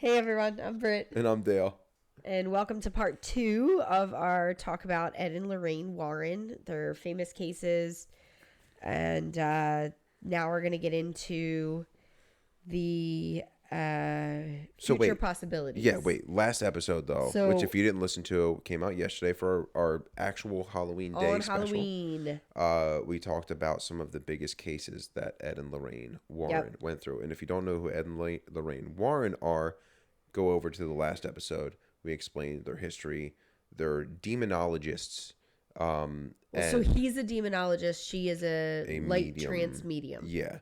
Hey everyone, I'm Brit. And I'm Dale. And welcome to part 2 of our talk about Ed and Lorraine Warren, their famous cases. And now we're going to get into the future possibilities. Yeah, wait. Last episode, though, So, which if you didn't listen to, came out yesterday for our actual Halloween day on special. Halloween. We talked about some of the biggest cases that Ed and Lorraine Warren went through. And if you don't know who Ed and Lorraine Warren are, go over to the last episode. We explained their history. They're demonologists. So he's a demonologist. She is a light medium. trance medium. Yeah.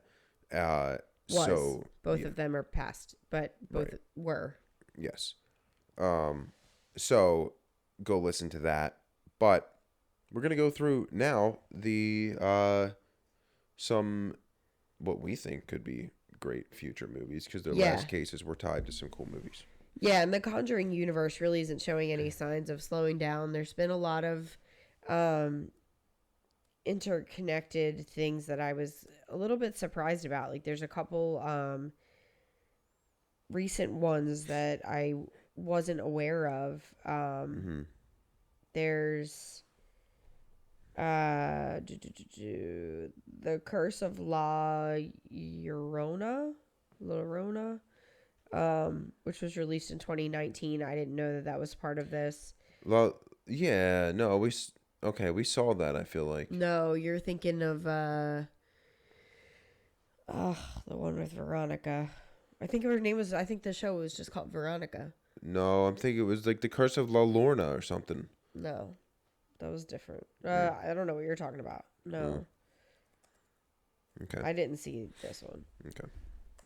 Both of them are past, but both were. Yes. So go listen to that. But we're gonna go through now the some what we think could be great future movies because their last cases were tied to some cool movies. Yeah, and the Conjuring universe really isn't showing any signs of slowing down. There's been a lot of interconnected things that I was a little bit surprised about. Like there's a couple recent ones that I wasn't aware of. There's the Curse of La Llorona, which was released in 2019. I didn't know that was part of this. Yeah, no, we saw that, I feel like. No, you're thinking of the one with Veronica. I think the show was just called Veronica. No, I'm thinking it was like the Curse of La Lorna or something. No, that was different. I don't know what you're talking about. No. Okay. I didn't see this one. Okay.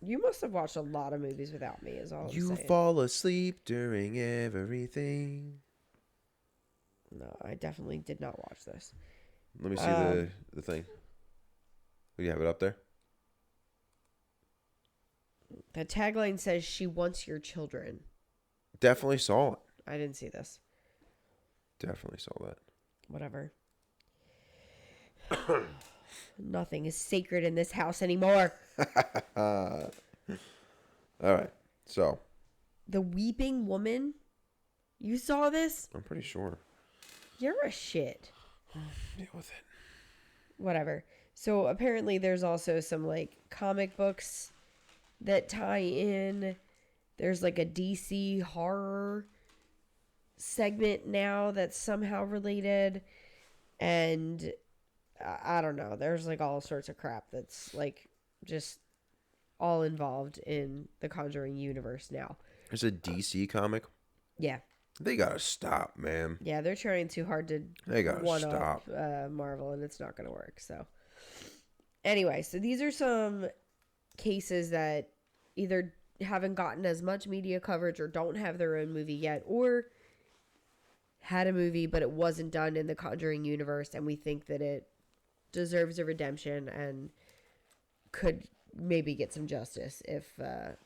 You must have watched a lot of movies without me, is all I'm saying. You fall asleep during everything. No, I definitely did not watch this. Let me see the thing. Do you have it up there? The tagline says, "She wants your children." Definitely saw it. I didn't see this. Definitely saw that. Whatever. Nothing is sacred in this house anymore. All right. So. The Weeping Woman. You saw this? I'm pretty sure. You're a shit. Deal with it. Whatever. So apparently there's also some like comic books that tie in. There's like a DC horror segment now that's somehow related. And I don't know. There's like all sorts of crap that's like just all involved in the Conjuring universe now. There's a DC comic? Yeah. They gotta stop, man. Yeah, they're trying too hard to one-up Marvel, and it's not going to work. So anyway, so these are some cases that either haven't gotten as much media coverage or don't have their own movie yet, or had a movie but it wasn't done in the Conjuring universe, and we think that it deserves a redemption and could maybe get some justice if the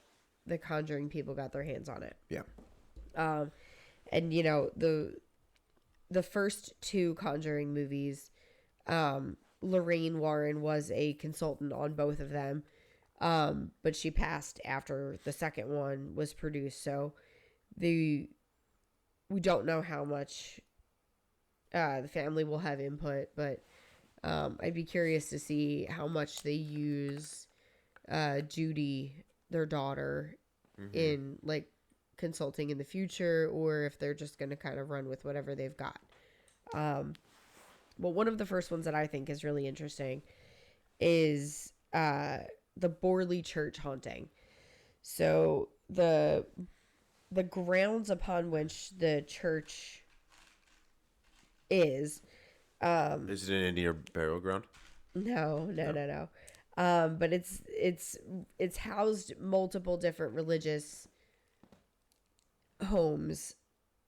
Conjuring people got their hands on it. Yeah. And you know, the first two Conjuring movies, Lorraine Warren was a consultant on both of them, but she passed after the second one was produced, so we don't know how much the family will have input, but I'd be curious to see how much they use Judy, their daughter, in like consulting in the future, or if they're just going to kind of run with whatever they've got. But one of the first ones that I think is really interesting is the Borley Church haunting. So the grounds upon which the church is it an Indian burial ground? No. But it's housed multiple different religious homes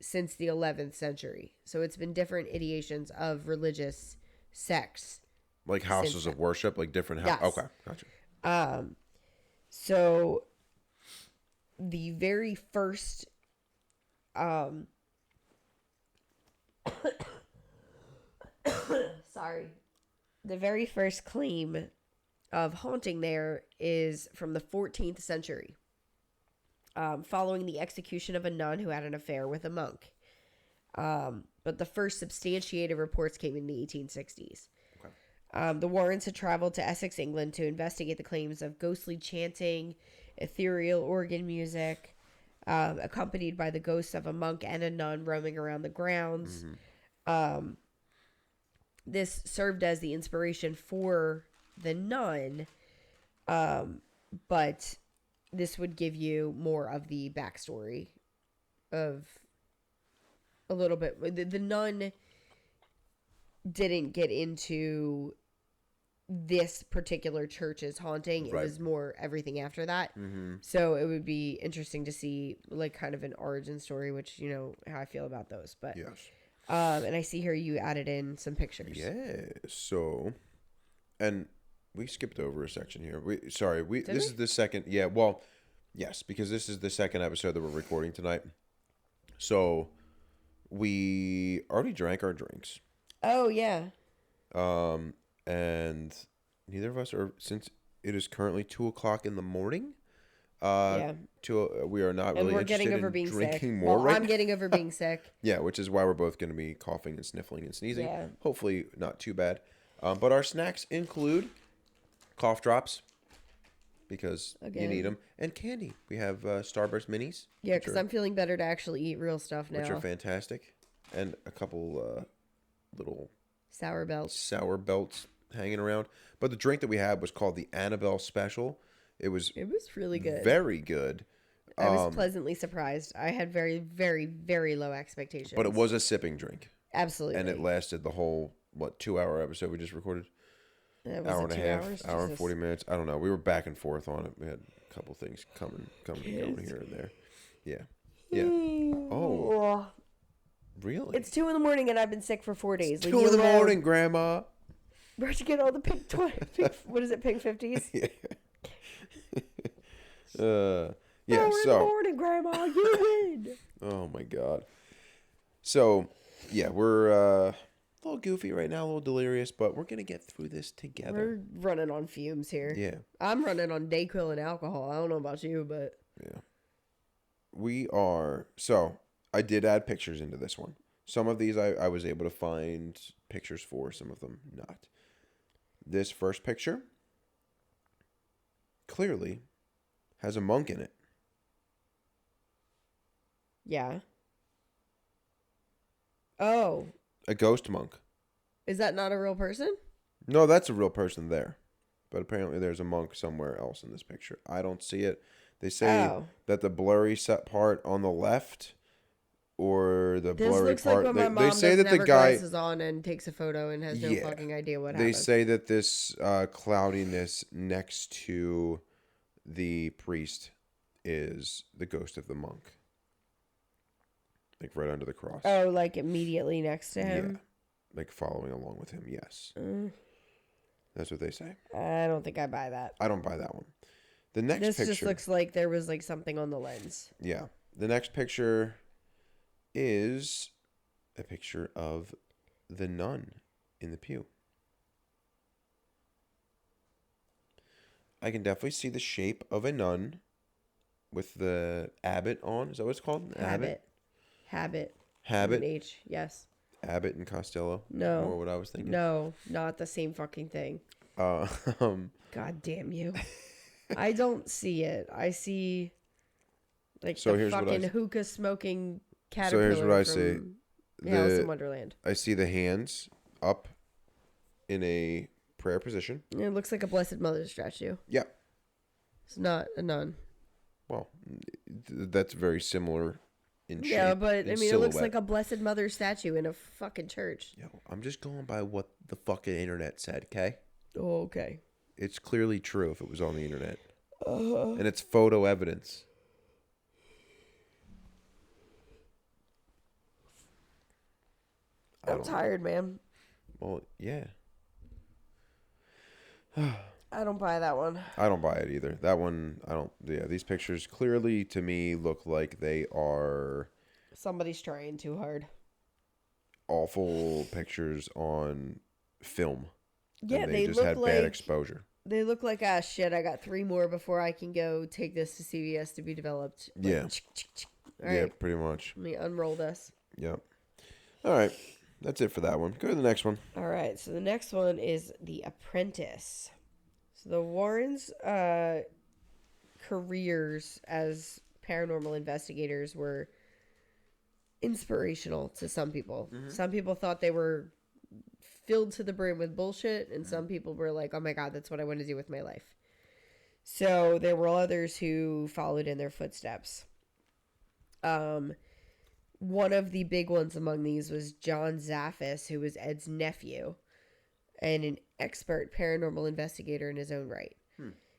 since the 11th century. So it's been different ideations of religious sects. Like houses of worship, like different houses. Yes. Okay, gotcha. So the very first the very first claim of haunting there is from the 14th century. following the execution of a nun who had an affair with a monk. But the first substantiated reports came in the 1860s. Okay. The Warrens had traveled to Essex, England to investigate the claims of ghostly chanting, ethereal organ music, accompanied by the ghosts of a monk and a nun roaming around the grounds. Mm-hmm. This served as the inspiration for the nun, but this would give you more of the backstory of a little bit. The nun didn't get into this particular church's haunting. It was more everything after that. Mm-hmm. So it would be interesting to see like kind of an origin story, which you know how I feel about those. But yes. And I see here you added in some pictures. Yeah. So, and we skipped over a section here. This is the second. Yeah. Well, yes, because this is the second episode that we're recording tonight. So we already drank our drinks. Oh yeah. And neither of us are, since it is currently 2:00 in the morning. We are not really interested in drinking more right now. I'm getting over being sick. Yeah, which is why we're both going to be coughing and sniffling and sneezing. Yeah. Hopefully not too bad. But our snacks include cough drops, because you need them, and candy. We have Starburst Minis. Yeah, because I'm feeling better to actually eat real stuff now. Which are fantastic. And a couple little sour belts hanging around. But the drink that we had was called the Annabelle Special. It was really good. Very good. I was pleasantly surprised. I had very, very, very low expectations. But it was a sipping drink. Absolutely. And it lasted the whole, 2-hour episode we just recorded? Hour and a half, hour and 40 minutes. I don't know. We were back and forth on it. We had a couple things coming and going here and there. Yeah. Yeah. Oh. Really? It's 2 in the morning and I've been sick for 4 days. It's 2 in the morning, Grandma. Where'd you get all the pink what is it, pink 50s? Yeah. In the morning, Grandma, you win. Oh my God. So, yeah, we're a little goofy right now, a little delirious, but we're gonna get through this together. We're running on fumes here. Yeah, I'm running on Dayquil and alcohol. I don't know about you, but yeah, we are. So, I did add pictures into this one. Some of these I was able to find pictures for. Some of them not. This first picture clearly has a monk in it. Yeah. Oh. A ghost monk. Is that not a real person? No, that's a real person there. But apparently there's a monk somewhere else in this picture. I don't see it. They say that the blurry set part on the left or the this blurry looks part. Like when my mom they say that the guy glasses on and takes a photo and has no fucking idea what happened. They say that this cloudiness next to the priest is the ghost of the monk. Like right under the cross. Oh, like immediately next to him? Yeah. Like following along with him, yes. That's what they say. I don't think I buy that. I don't buy that one. The next picture. This just looks like there was like something on the lens. Yeah. The next picture is a picture of the nun in the pew. I can definitely see the shape of a nun with the abbot on. Is that what it's called? Habit. H, yes. Abbott and Costello. No. More what I was thinking. No, not the same fucking thing. God damn you. I don't see it. I see like the fucking hookah smoking caterpillar. So here's what I see. Alice in Wonderland. I see the hands up in a prayer position. It looks like a Blessed Mother statue. Yeah. It's not a nun. Well, that's very similar in shape. Yeah, but I mean, silhouette. It looks like a Blessed Mother statue in a fucking church. Yo, I'm just going by what the fucking internet said, okay? Oh, okay. It's clearly true if it was on the internet. And it's photo evidence. I'm tired, man. Well, yeah. I don't buy that one. I don't buy it either. That one, I don't. Yeah, these pictures clearly to me look like they are. Somebody's trying too hard. Awful pictures on film. Yeah, and they just had bad exposure. They look like ass shit. I got 3 more before I can go take this to CVS to be developed. Like, yeah. All Yeah, right. pretty much. Let me unroll this. Yep. All right. That's it for that one. Go to the next one. All right. So the next one is The Apprentice. So the Warrens' careers as paranormal investigators were inspirational to some people. Mm-hmm. Some people thought they were filled to the brim with bullshit, and some people were like, oh my God, that's what I want to do with my life. So there were others who followed in their footsteps. One of the big ones among these was John Zaffis, who was Ed's nephew and an expert paranormal investigator in his own right.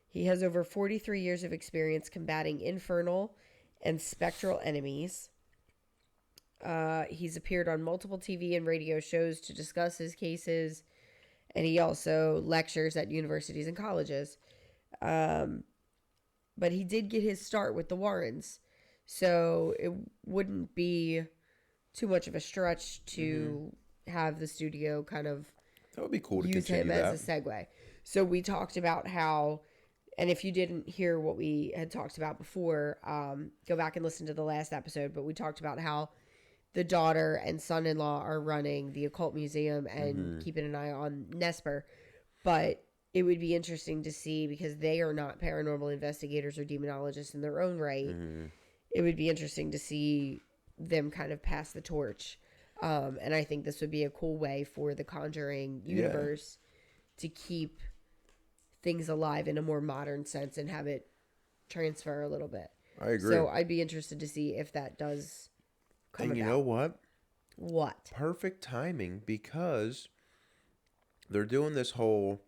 He has over 43 years of experience combating infernal and spectral enemies. He's appeared on multiple TV and radio shows to discuss his cases, and he also lectures at universities and colleges. But he did get his start with the Warrens, so it wouldn't be too much of a stretch to have the studio kind of that would be cool to use him as a segue. So we talked about how, and if you didn't hear what we had talked about before, go back and listen to the last episode, but we talked about how the daughter and son-in-law are running the occult museum and keeping an eye on Nesper. But it would be interesting to see, because they are not paranormal investigators or demonologists in their own right. It would be interesting to see them kind of pass the torch. And I think this would be a cool way for the Conjuring universe to keep things alive in a more modern sense and have it transfer a little bit. I agree. So I'd be interested to see if that does come and you about. know what? What? Perfect timing, because they're doing this whole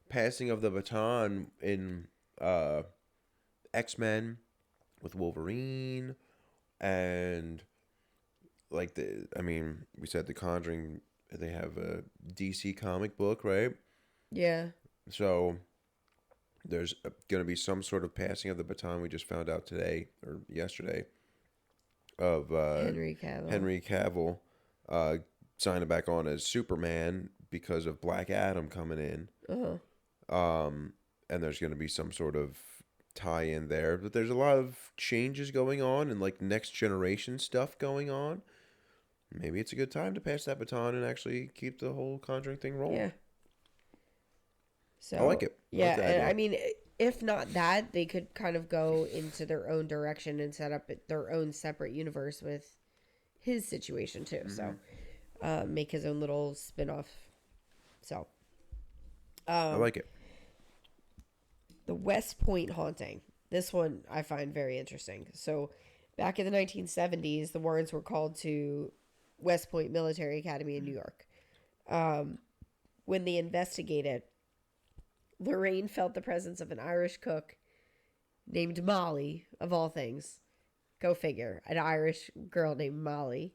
passing of the baton in X-Men with Wolverine, and like we said the Conjuring, they have a DC comic book, right? Yeah. So there's going to be some sort of passing of the baton. We just found out today or yesterday of Henry Cavill signing back on as Superman because of Black Adam coming in. And there's going to be some sort of tie-in there. But there's a lot of changes going on and like next generation stuff going on. Maybe it's a good time to pass that baton and actually keep the whole Conjuring thing rolling. Yeah. So, I like it. Yeah, and I mean, if not that, they could kind of go into their own direction and set up their own separate universe with his situation too. So, make his own little spin-off. So, I like it. The West Point haunting. This one I find very interesting. So, back in the 1970s, the Warrens were called to West Point Military Academy in New York. When they investigated, Lorraine felt the presence of an Irish cook named Molly, of all things. Go figure. An Irish girl named Molly.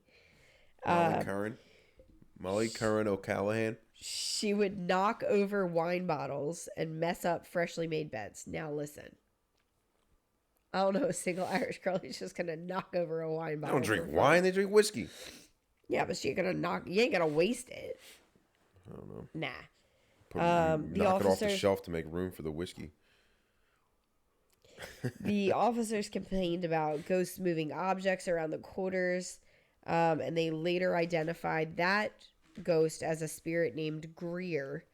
Molly Curran O'Callahan. She would knock over wine bottles and mess up freshly made beds. Now listen. I don't know a single Irish girl who's just going to knock over a wine bottle. They don't drink wine, they drink whiskey. Yeah, but you ain't going to waste it. I don't know. Nah. Knock it off the shelf to make room for the whiskey. The officers complained about ghosts moving objects around the quarters, and they later identified that ghost as a spirit named Greer.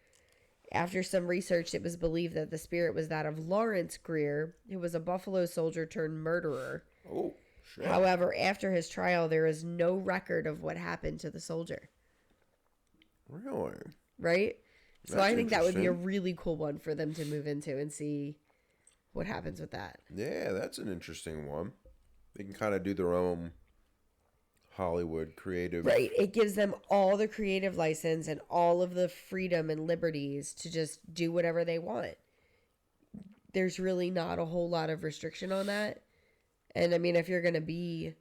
After some research, it was believed that the spirit was that of Lawrence Greer, who was a Buffalo soldier turned murderer. Oh, shit. However, after his trial, there is no record of what happened to the soldier. Really? Right? So That's I think that would be a really cool one for them to move into and see what happens with that. Yeah, that's an interesting one. They can kind of do their own Hollywood creative. Right. It gives them all the creative license and all of the freedom and liberties to just do whatever they want. There's really not a whole lot of restriction on that. And I mean, if you're going to be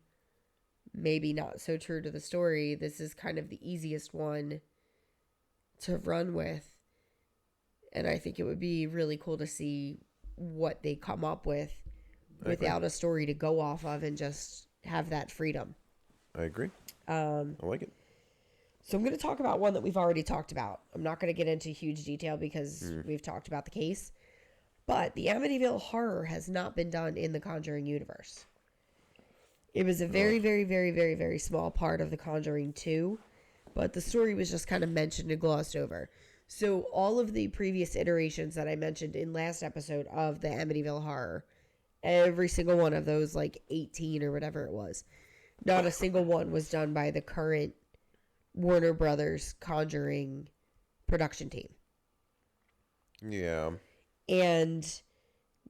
maybe not so true to the story, this is kind of the easiest one to run with. And I think it would be really cool to see what they come up with without a story to go off of and just have that freedom. I agree. I like it. So I'm going to talk about one that we've already talked about. I'm not going to get into huge detail because we've talked about the case. But the Amityville Horror has not been done in the Conjuring universe. It was a very, very, very, very, very small part of the Conjuring 2. But the story was just kind of mentioned and glossed over. So all of the previous iterations that I mentioned in last episode of the Amityville Horror, every single one of those, like 18 or whatever it was, not a single one was done by the current Warner Brothers Conjuring production team. Yeah. And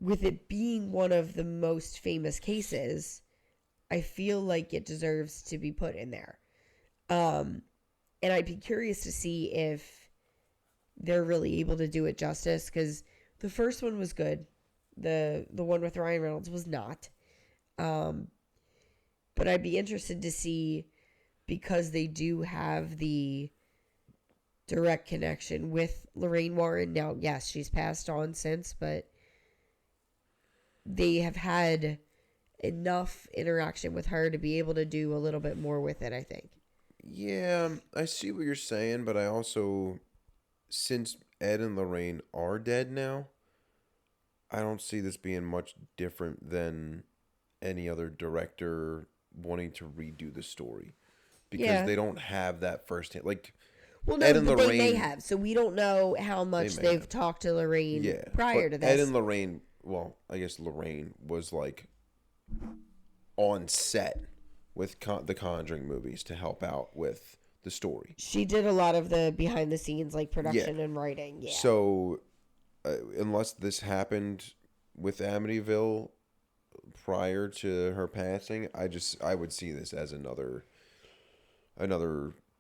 with it being one of the most famous cases, I feel like it deserves to be put in there. And I'd be curious to see if they're really able to do it justice, because the first one was good. The one with Ryan Reynolds was not. But I'd be interested to see, because they do have the direct connection with Lorraine Warren. Now, yes, she's passed on since, but they have had enough interaction with her to be able to do a little bit more with it, I think. Yeah, I see what you're saying, but I also, since Ed and Lorraine are dead now, I don't see this being much different than any other director wanting to redo the story. Because they don't have that first hand. Like, well, no, Ed and but Lorraine, they may have. So we don't know how much they've talked to Lorraine prior to this. Ed and Lorraine, well, I guess Lorraine was like on set with the Conjuring movies to help out with the story. She did a lot of the behind the scenes, like production and writing. Yeah. So unless this happened with Amityville prior to her passing, I would see this as another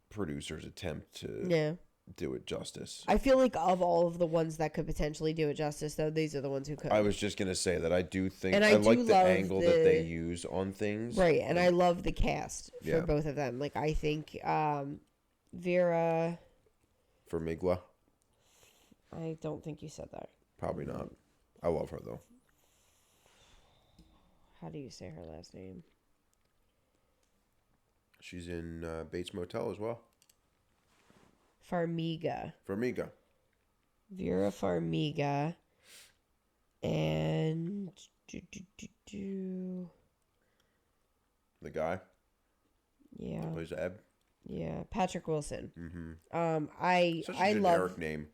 producer's attempt to do it justice. I feel like of all of the ones that could potentially do it justice, though, these are the ones who could. I was just going to say that I do think, and I like the angle that they use on things. Right, and I love the cast for both of them. Like, I think Vera... Farmiga? I don't think you said that. Probably not. I love her, though. How do you say her last name? She's in Bates Motel as well. Farmiga. Vera Farmiga. And... The guy? Yeah. That plays Ed? Yeah, Patrick Wilson. Mm-hmm. Such a I generic love... name.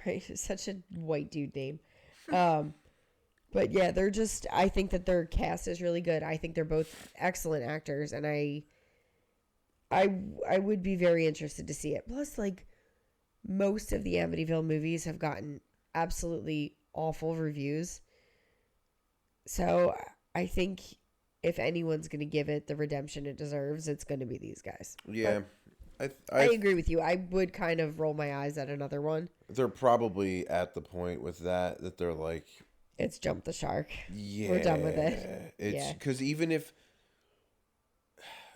Right, such a white dude name. But yeah, they're just... I think that their cast is really good. I think they're both excellent actors, and I would be very interested to see it. Plus, like, most of the Amityville movies have gotten absolutely awful reviews. So I think if anyone's going to give it the redemption it deserves, it's going to be these guys. Yeah. I agree with you. I would kind of roll my eyes at another one. They're probably at the point with that they're like... It's jumped the shark. Yeah. We're done with it. It's because even if...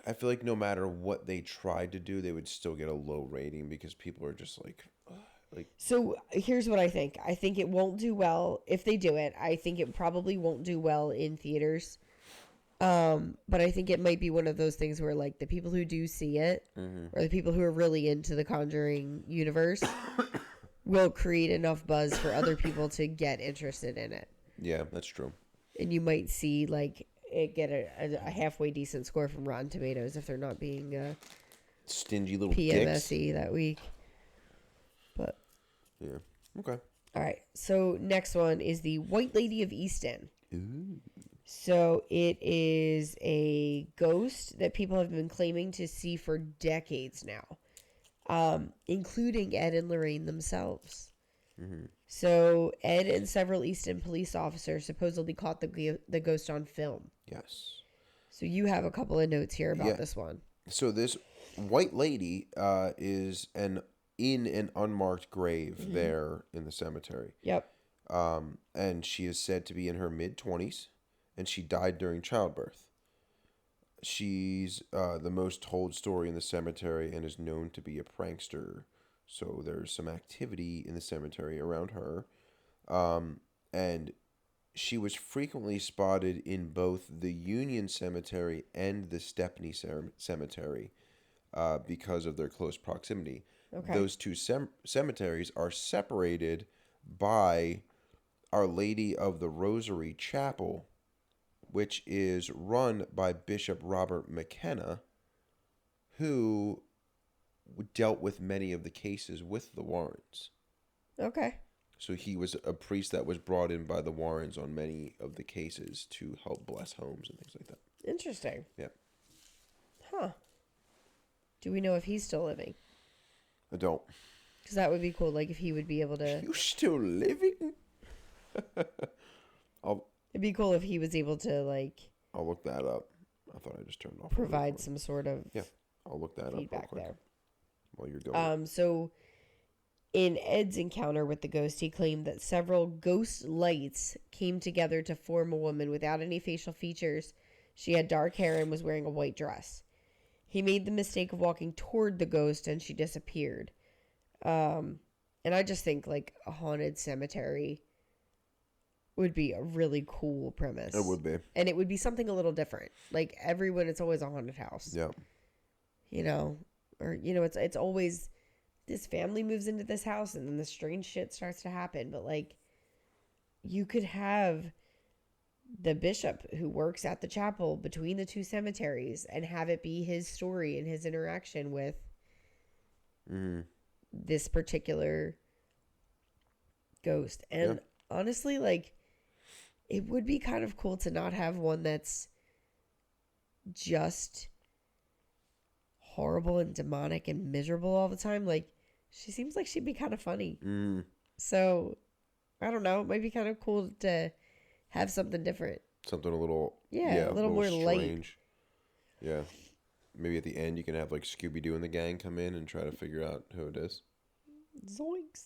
I feel like no matter what they tried to do, they would still get a low rating because people are just like... So here's what I think. I think it won't do well. If they do it, I think it probably won't do well in theaters. But I think it might be one of those things where, like, the people who do see it, or the people who are really into the Conjuring universe, will create enough buzz for other people to get interested in it. Yeah, that's true. And you might see, like, it get a halfway decent score from Rotten Tomatoes if they're not being stingy little PMSy that week. But yeah, okay. All right. So next one is the White Lady of Easton. Ooh. So it is a ghost that people have been claiming to see for decades now, including Ed and Lorraine themselves. Mm-hmm. So Ed and several Easton police officers supposedly caught the ghost on film. Yes. So you have a couple of notes here about this one. So this white lady is in an unmarked grave there in the cemetery. Yep. And she is said to be in her mid-20s, and she died during childbirth. She's the most told story in the cemetery and is known to be a prankster. So there's some activity in the cemetery around her. And she was frequently spotted in both the Union Cemetery and the Stepney Cemetery because of their close proximity. Okay. Those two cemeteries are separated by Our Lady of the Rosary Chapel, which is run by Bishop Robert McKenna, who dealt with many of the cases with the Warrens. Okay. So he was a priest that was brought in by the Warrens on many of the cases to help bless homes and things like that. Interesting. Yeah. Huh. Do we know if he's still living? I don't. Because that would be cool. Like, if he would be able to... You still living? It'd be cool if he was able to, like... I'll look that up. I thought I just turned off. Provide some sort of... Yeah. I'll look that feedback up real quick there. while you're going. So... In Ed's encounter with the ghost, he claimed that several ghost lights came together to form a woman without any facial features. She had dark hair and was wearing a white dress. He made the mistake of walking toward the ghost and she disappeared. And I just think like a haunted cemetery would be a really cool premise. It would be. And it would be something a little different. Like everyone, it's always a haunted house. Yeah. You know, or, you know, it's always... This family moves into this house and then the strange shit starts to happen. But, like, you could have the bishop who works at the chapel between the two cemeteries and have it be his story and his interaction with this particular ghost. And honestly, like, it would be kind of cool to not have one that's just horrible and demonic and miserable all the time. Like, she seems like she'd be kind of funny. So, I don't know. It might be kind of cool to have something different. Something a little... Yeah, a little more strange. light. Yeah. Maybe at the end you can have, like, Scooby-Doo and the gang come in and try to figure out who it is. Zoinks.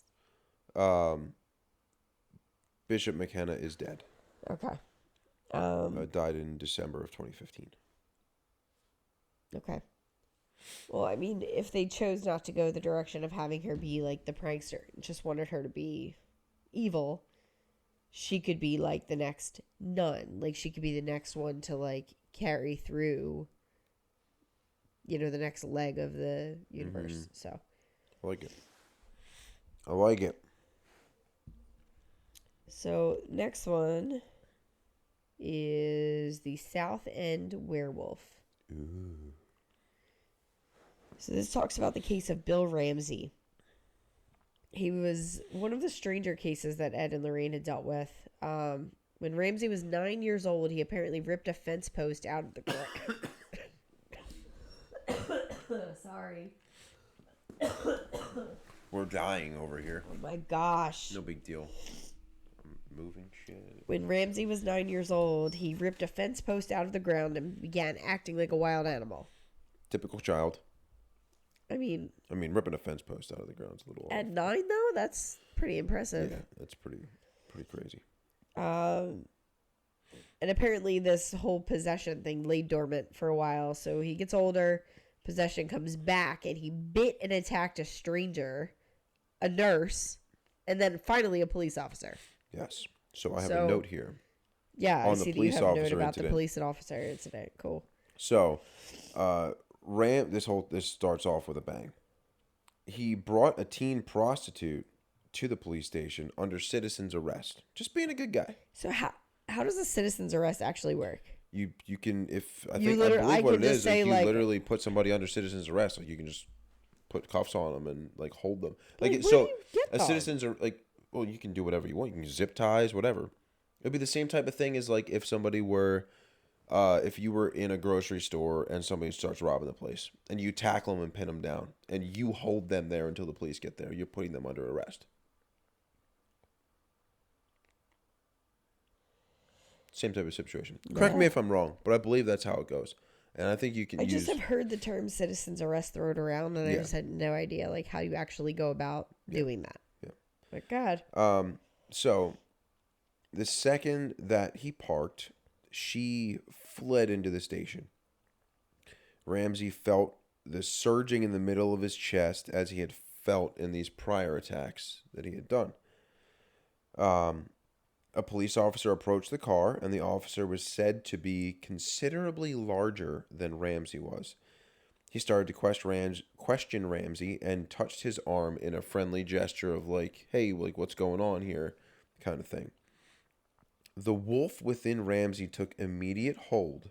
Bishop McKenna is dead. Okay. Died in December of 2015. Okay. Well, I mean, if they chose not to go the direction of having her be like the prankster and just wanted her to be evil, she could be like the next nun. Like, she could be the next one to like carry through, you know, the next leg of the universe. So I like it. I like it. So next one is the South End Werewolf. Ooh. So this talks about the case of Bill Ramsey. He was one of the stranger cases that Ed and Lorraine had dealt with. When Ramsey was 9 years old, he apparently ripped a fence post out of the ground. Sorry. We're dying over here. Oh my gosh. No big deal. I'm moving shit. When Ramsey was 9 years old, he ripped a fence post out of the ground and began acting like a wild animal. Typical child. I mean, ripping a fence post out of the ground is a little... At 9, though, that's pretty impressive. Yeah, that's pretty crazy. And apparently this whole possession thing lay dormant for a while. So he gets older, possession comes back, and he bit and attacked a stranger, a nurse, and then finally a police officer. Yes. So I have a note here. Yeah, on I the see that you police have a note officer about incident. the police officer incident. Cool. So, this starts off with a bang. He brought a teen prostitute to the police station under citizen's arrest, just being a good guy. So how does a citizen's arrest actually work? You can, if I You think I literally- believe I what can it just is, say, like, you like- literally put somebody under citizen's arrest, like you can just put cuffs on them and like hold them. Like, Like where so, do you get a those? citizen's are like, well, you can do whatever you want. You can zip ties, whatever. It'd be the same type of thing as like if somebody were, if you were in a grocery store and somebody starts robbing the place and you tackle them and pin them down and you hold them there until the police get there, you're putting them under arrest. Same type of situation. Correct me if I'm wrong, but I believe that's how it goes. And I think you can I use... just have heard the term citizen's arrest thrown around, and I just had no idea like how you actually go about doing that. Yeah. My God. So, the second that he parked, she fled into the station. Ramsey felt the surging in the middle of his chest as he had felt in these prior attacks that he had done. A police officer approached the car, and the officer was said to be considerably larger than Ramsey was. He started to question Ramsey and touched his arm in a friendly gesture of like, hey, like, what's going on here, kind of thing. The wolf within Ramsey took immediate hold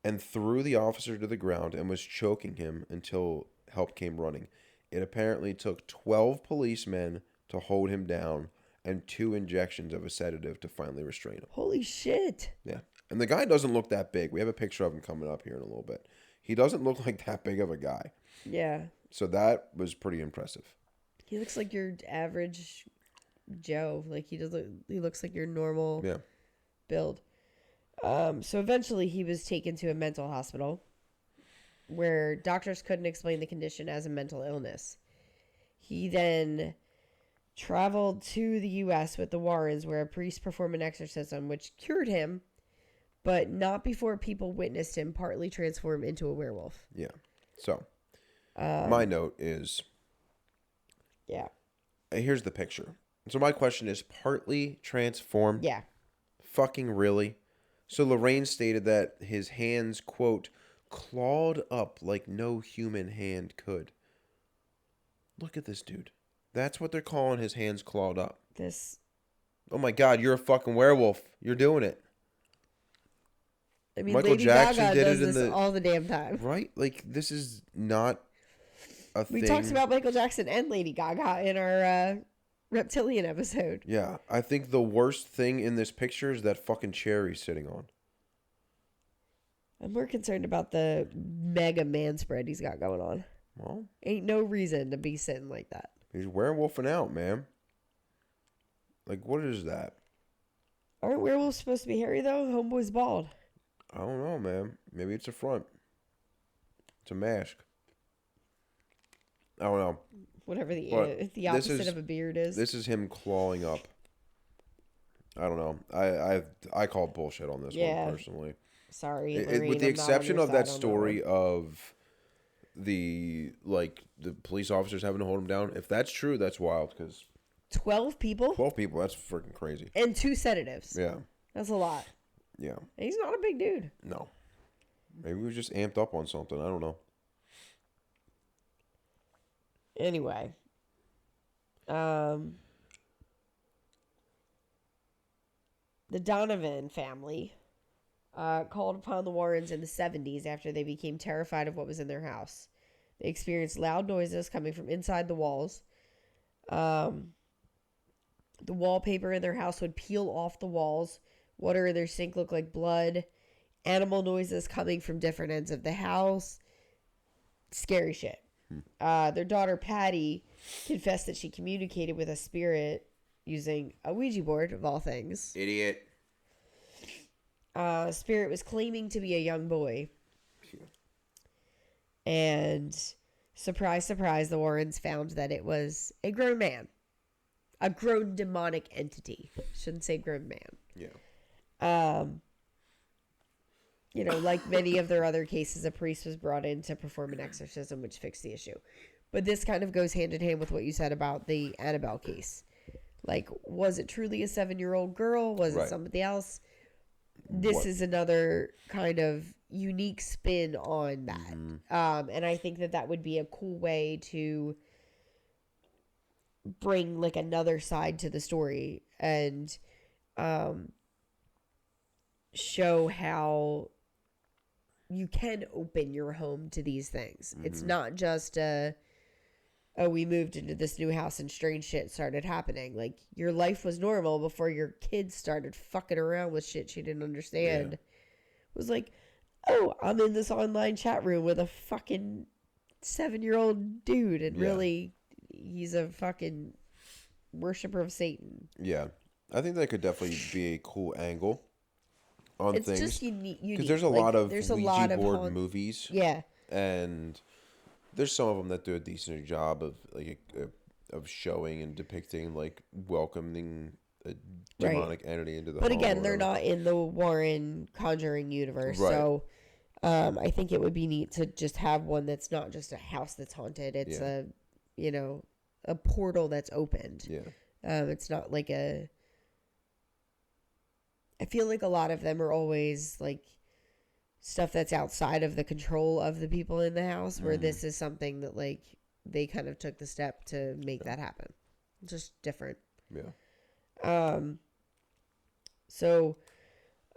and threw the officer to the ground and was choking him until help came running. It apparently took 12 policemen to hold him down and 2 injections of a sedative to finally restrain him. Holy shit. Yeah. And the guy doesn't look that big. We have a picture of him coming up here in a little bit. He doesn't look like that big of a guy. Yeah. So that was pretty impressive. He looks like your average Joe. Like he looks like your normal build. So eventually he was taken to a mental hospital where doctors couldn't explain the condition as a mental illness. He then traveled to the U.S. with the Warrens, where a priest performed an exorcism which cured him, but not before people witnessed him partly transform into a werewolf. Yeah. So my note is, here's the picture. So my question is, partly transformed? Yeah. Fucking really? So Lorraine stated that his hands, quote, clawed up like no human hand could. Look at this dude. That's what they're calling his hands clawed up. Oh my God, you're a fucking werewolf. You're doing it. I mean, Michael Lady Jackson Gaga did does it in this all the damn time. Right? Like, this is not a thing. We talked about Michael Jackson and Lady Gaga in our reptilian episode. Yeah, I think the worst thing in this picture is that fucking chair he's sitting on. I'm more concerned about the mega man spread he's got going on. Well, ain't no reason to be sitting like that. He's werewolfing out, man. Like, what is that? Aren't werewolves supposed to be hairy, though? Homeboy's bald. I don't know, man. Maybe it's a front. It's a mask. I don't know. Whatever the opposite of a beard is. This is him clawing up. I don't know. I call bullshit on this one, personally. Sorry, Lorraine, with the exception of that story of the police officers having to hold him down. If that's true, that's wild. Because 12 people? 12 people. That's freaking crazy. And 2 sedatives. Yeah. That's a lot. Yeah. And he's not a big dude. No. Maybe he was just amped up on something. I don't know. Anyway. The Donovan family called upon the Warrens in the 70s after they became terrified of what was in their house. They experienced loud noises coming from inside the walls. The wallpaper in their house would peel off the walls. Water in their sink looked like blood. Animal noises coming from different ends of the house. Scary shit. Their daughter Patty confessed that she communicated with a spirit using a Ouija board, of all things. Idiot. Spirit was claiming to be a young boy. And surprise, surprise, the Warrens found that it was a grown man. A grown demonic entity. Shouldn't say grown man. Yeah. You know, like many of their other cases, a priest was brought in to perform an exorcism, which fixed the issue. But this kind of goes hand in hand with what you said about the Annabelle case. Like, was it truly a 7-year-old girl? Was it somebody else? This is another kind of unique spin on that. Mm-hmm. And I think that would be a cool way to bring, like, another side to the story and show how you can open your home to these things. Mm-hmm. It's not just we moved into this new house and strange shit started happening. Like, your life was normal before your kids started fucking around with shit she didn't understand. It was like, oh, I'm in this online chat room with a fucking 7-year-old dude, and really he's a fucking worshiper of Satan. Yeah. I think that could definitely be a cool angle on it's things. It's just unique. Because there's a lot of Ouija board movies. Yeah. And there's some of them that do a decent job of of showing and depicting, like, welcoming a demonic entity into the home. But again, they're not in the Warren Conjuring universe. Right. So I think it would be neat to just have one that's not just a house that's haunted. It's a portal that's opened. Yeah. It's not like I feel like a lot of them are always like stuff that's outside of the control of the people in the house, where this is something that, like, they kind of took the step to make that happen. Just different. Yeah. So,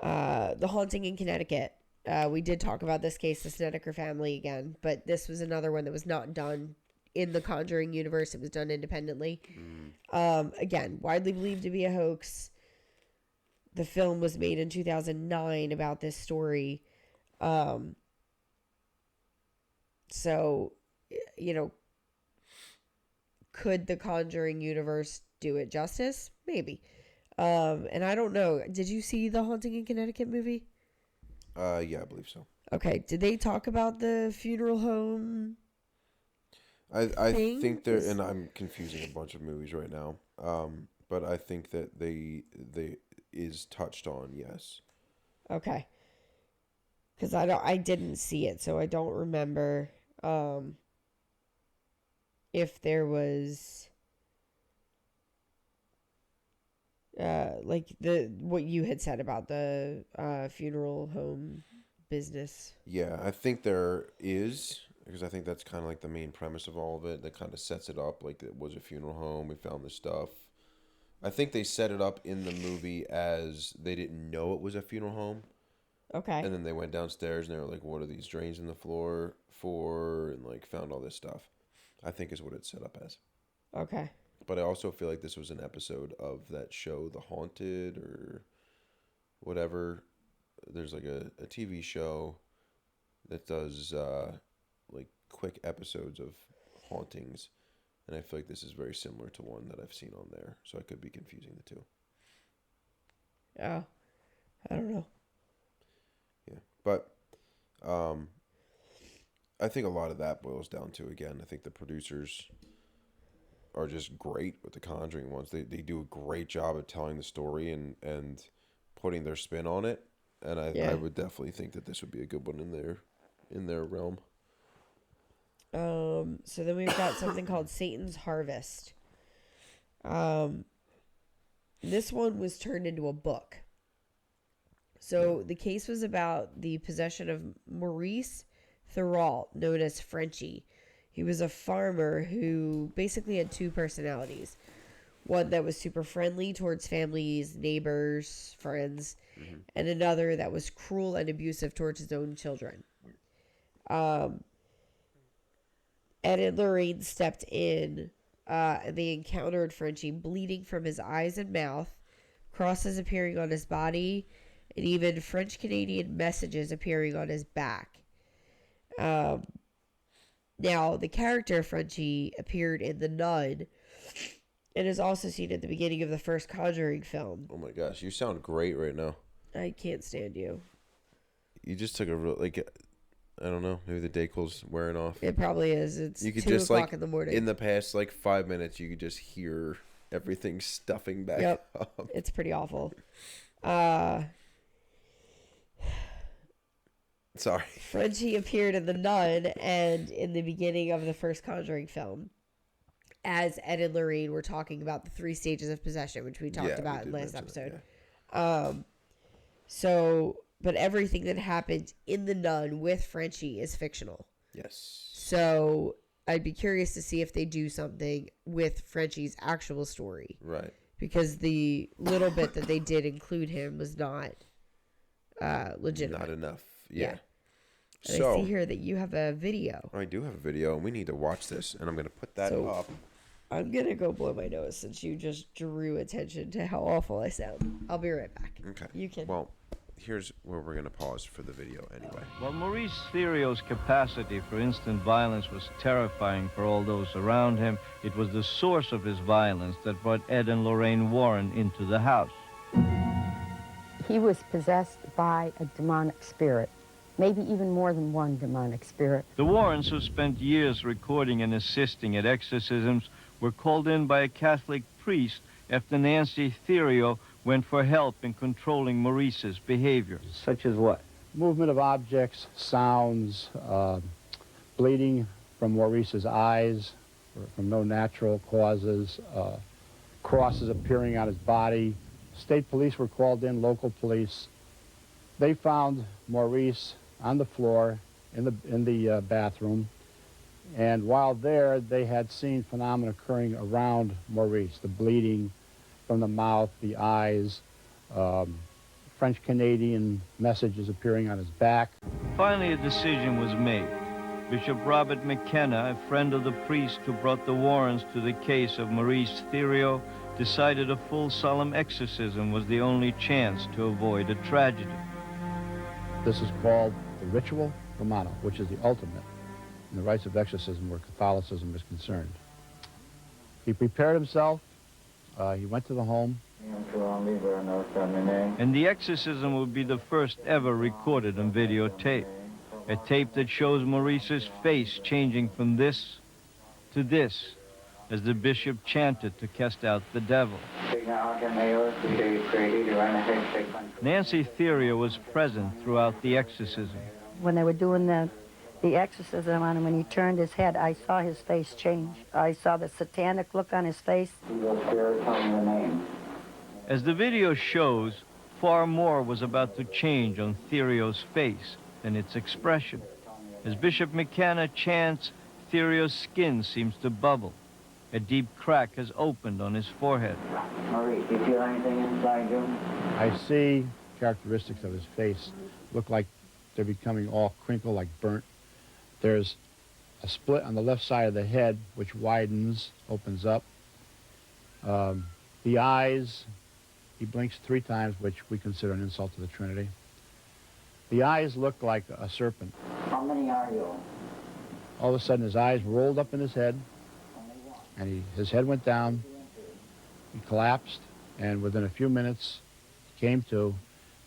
The Haunting in Connecticut. We did talk about this case, the Snedeker family, again, but this was another one that was not done in the Conjuring universe. It was done independently. Again, widely believed to be a hoax. The film was made in 2009 about this story. So, you know, could the Conjuring universe do it justice? Maybe. And I don't know. Did you see the Haunting in Connecticut movie? Yeah, I believe so. Okay. Did they talk about the funeral home? I think they're, and I'm confusing a bunch of movies right now. But I think that they is touched on, yes. Okay. Because I didn't see it, so I don't remember if there was like what you had said about the funeral home business. Yeah, I think there is, because I think that's kind of like the main premise of all of it. That kind of sets it up like it was a funeral home. We found this stuff. I think they set it up in the movie as they didn't know it was a funeral home. Okay. And then they went downstairs and they were like, what are these drains in the floor for? And like found all this stuff. I think is what it's set up as. Okay. But I also feel like this was an episode of that show, The Haunted or whatever. There's like a TV show that does like quick episodes of hauntings. And I feel like this is very similar to one that I've seen on there. So I could be confusing the two. Oh, I don't know. Yeah. But I think a lot of that boils down to, again, I think the producers are just great with the Conjuring ones. They do a great job at telling the story and putting their spin on it. And I would definitely think that this would be a good one in their realm. So then we've got something called Satan's Harvest. This one was turned into a book. So the case was about the possession of Maurice Thuralt, known as Frenchie. He was a farmer who basically had two personalities. One that was super friendly towards families, neighbors, friends, and another that was cruel and abusive towards his own children. Ed and Lorraine stepped in, and they encountered Frenchie bleeding from his eyes and mouth, crosses appearing on his body, and even French-Canadian messages appearing on his back. Now, the character of Frenchie appeared in The Nun, and is also seen at the beginning of the first Conjuring film. Oh my gosh, you sound great right now. I can't stand you. You just took a real, like, I don't know, maybe the Dayquil's wearing off. It probably is. It's you could 2 just, o'clock like, in the morning. In the past, like, 5 minutes, you could just hear everything stuffing back up. It's pretty awful. Sorry. Frenchie appeared in The Nun and in the beginning of the first Conjuring film, as Ed and Lorraine were talking about the 3 stages of possession, which we talked about in last episode. But everything that happened in The Nun with Frenchie is fictional. Yes. So I'd be curious to see if they do something with Frenchie's actual story. Right. Because the little bit that they did include him was not legitimate. Not enough. Yeah. And so, I see here that you have a video. I do have a video, and we need to watch this, and I'm going to put that up. I'm going to go blow my nose since you just drew attention to how awful I sound. I'll be right back. Okay. You can. Well, here's where we're going to pause for the video anyway. While Maurice Theriault's capacity for instant violence was terrifying for all those around him, it was the source of his violence that brought Ed and Lorraine Warren into the house. He was possessed by a demonic spirit, maybe even more than one demonic spirit. The Warrens, who spent years recording and assisting at exorcisms, were called in by a Catholic priest after Nancy Theriault went for help in controlling Maurice's behavior. Such as what? Movement of objects, sounds, bleeding from Maurice's eyes from no natural causes, crosses appearing on his body. State police were called in, local police. They found Maurice on the floor in the bathroom. And while there, they had seen phenomena occurring around Maurice, the bleeding from the mouth, the eyes, French-Canadian messages appearing on his back. Finally, a decision was made. Bishop Robert McKenna, a friend of the priest who brought the Warrens to the case of Maurice Theriault, decided a full solemn exorcism was the only chance to avoid a tragedy. This is called the Ritual Romano, which is the ultimate in the rites of exorcism where Catholicism is concerned. He prepared himself. He went to the home. And the exorcism will be the first ever recorded on videotape. A tape that shows Maurice's face changing from this to this as the bishop chanted to cast out the devil. Nancy Theriault was present throughout the exorcism. When they were doing the exorcism on him, when he turned his head, I saw his face change. I saw the satanic look on his face. As the video shows, far more was about to change on Theriault's face than its expression. As Bishop McKenna chants, Theriault's skin seems to bubble. A deep crack has opened on his forehead. Maurice, do you feel anything inside you? I see characteristics of his face look like they're becoming all crinkled, like burnt. There's a split on the left side of the head, which widens, opens up. The eyes, he blinks 3 times, which we consider an insult to the Trinity. The eyes look like a serpent. How many are you? All of a sudden, his eyes rolled up in his head, and his head went down. He collapsed, and within a few minutes, he came to.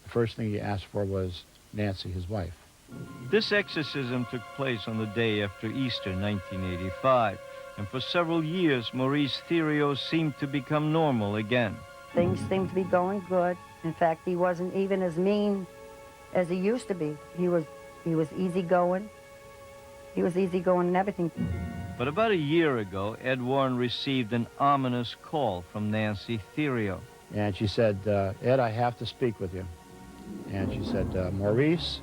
The first thing he asked for was Nancy, his wife. This exorcism took place on the day after Easter 1985, and for several years, Maurice Theriault seemed to become normal again. Things seemed to be going good. In fact, he wasn't even as mean as he used to be. He was easygoing. He was easygoing and everything. But about a year ago, Ed Warren received an ominous call from Nancy Theriault. And she said, Ed, I have to speak with you. And she said, Maurice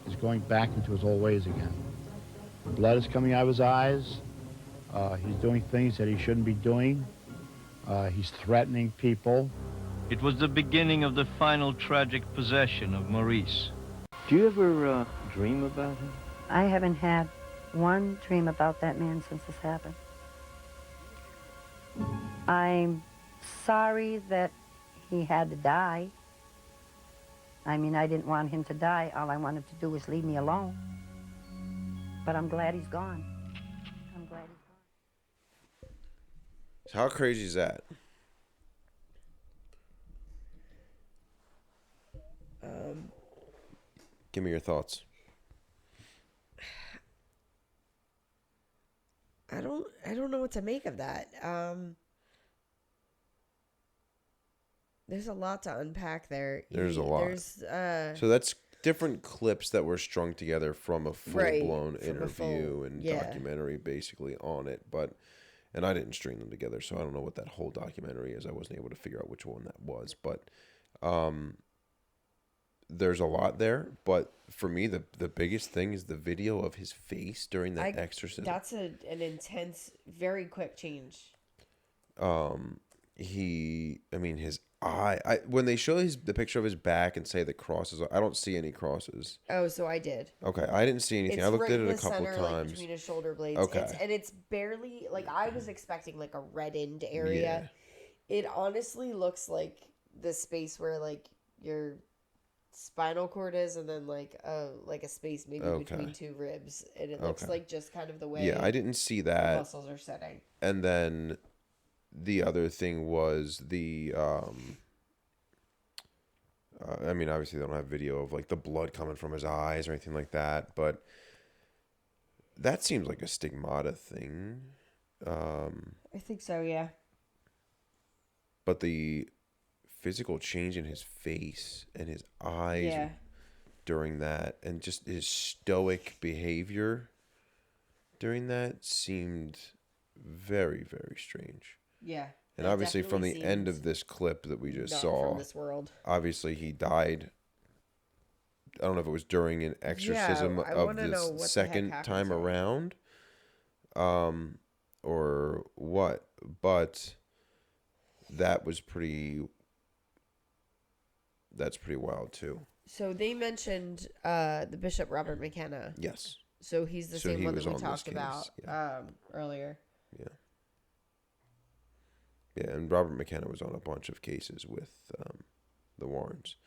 is going back into his old ways again. Blood is coming out of his eyes. He's doing things that he shouldn't be doing. He's threatening people. It was the beginning of the final tragic possession of Maurice. Do you ever dream about him? I haven't had one dream about that man since this happened. I'm sorry that he had to die. I mean, I didn't want him to die. All I wanted to do was leave me alone. But I'm glad he's gone. I'm glad he's gone. So how crazy is that? Give me your thoughts. I don't know what to make of that. There's a lot to unpack there. There's a lot. So that's different clips that were strung together from a full-blown interview and documentary basically on it. And I didn't string them together, so I don't know what that whole documentary is. I wasn't able to figure out which one that was. But there's a lot there. But for me, the biggest thing is the video of his face during that exorcism. That's an intense, very quick change. His eye. When they show the picture of his back and say the crosses, I don't see any crosses. Oh, so I did. Okay, I didn't see anything. I looked at it a couple times. Like between his shoulder blades. Okay, it's barely like I was expecting like a reddened area. Yeah. It honestly looks like the space where like your spinal cord is, and then like a space maybe between 2 ribs, and it looks like just kind of the way. Yeah, I didn't see that. The muscles are setting. And then the other thing was the obviously they don't have video of like the blood coming from his eyes or anything like that, but that seems like a stigmata thing. I think so, yeah. But the physical change in his face and his eyes during that, and just his stoic behavior during that seemed very, very strange. Yeah. And obviously from the end of this clip that we just saw, from this world. Obviously he died I don't know if it was during an exorcism I of wanna know what the this heck second happened time to him. around, or what? But that was pretty. That's pretty wild too. So they mentioned the Bishop Robert McKenna. Yes. So he's the So same he one was that we on this talked case, about earlier. Yeah. Yeah, and Robert McKenna was on a bunch of cases with the Warrens.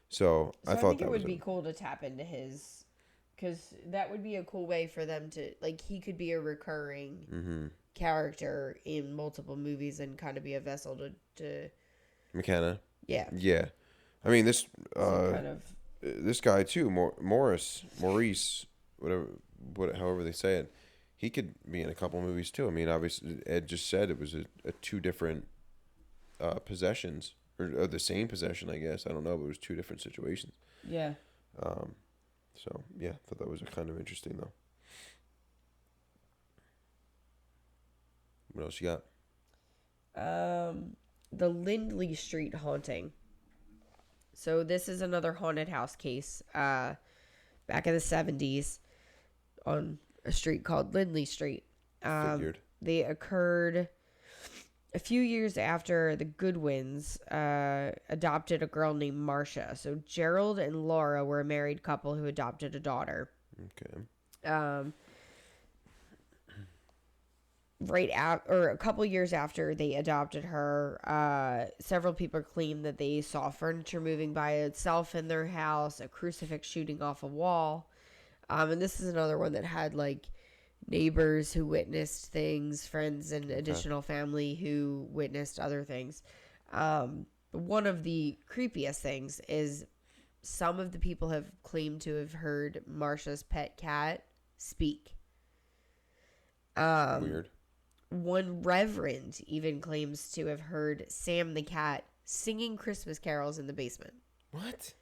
So I thought think that it was would be cool to tap into his, because that would be a cool way for them to, like, he could be a recurring character in multiple movies and kind of be a vessel to McKenna. yeah. Yeah. I mean, this kind of this guy too, Maurice, however they say it, he could be in a couple movies too. I mean, obviously Ed just said it was a two different possessions or the same possession, I guess. I don't know, but it was two different situations. yeah. So yeah, I thought that was kind of interesting though. What else you got? The Lindley Street haunting. So this is another haunted house case back in the 70s on a street called Lindley Street. Figured. They occurred a few years after the Goodwins adopted a girl named Marcia. So Gerald and Laura were a married couple who adopted a daughter. Okay. Right out or a couple years after they adopted her, several people claimed that they saw furniture moving by itself in their house, a crucifix shooting off a wall. And this is another one that had like neighbors who witnessed things, friends and additional family who witnessed other things. One of the creepiest things is some of the people have claimed to have heard Marcia's pet cat speak. Weird. One reverend even claims to have heard Sam the cat singing Christmas carols in the basement. What?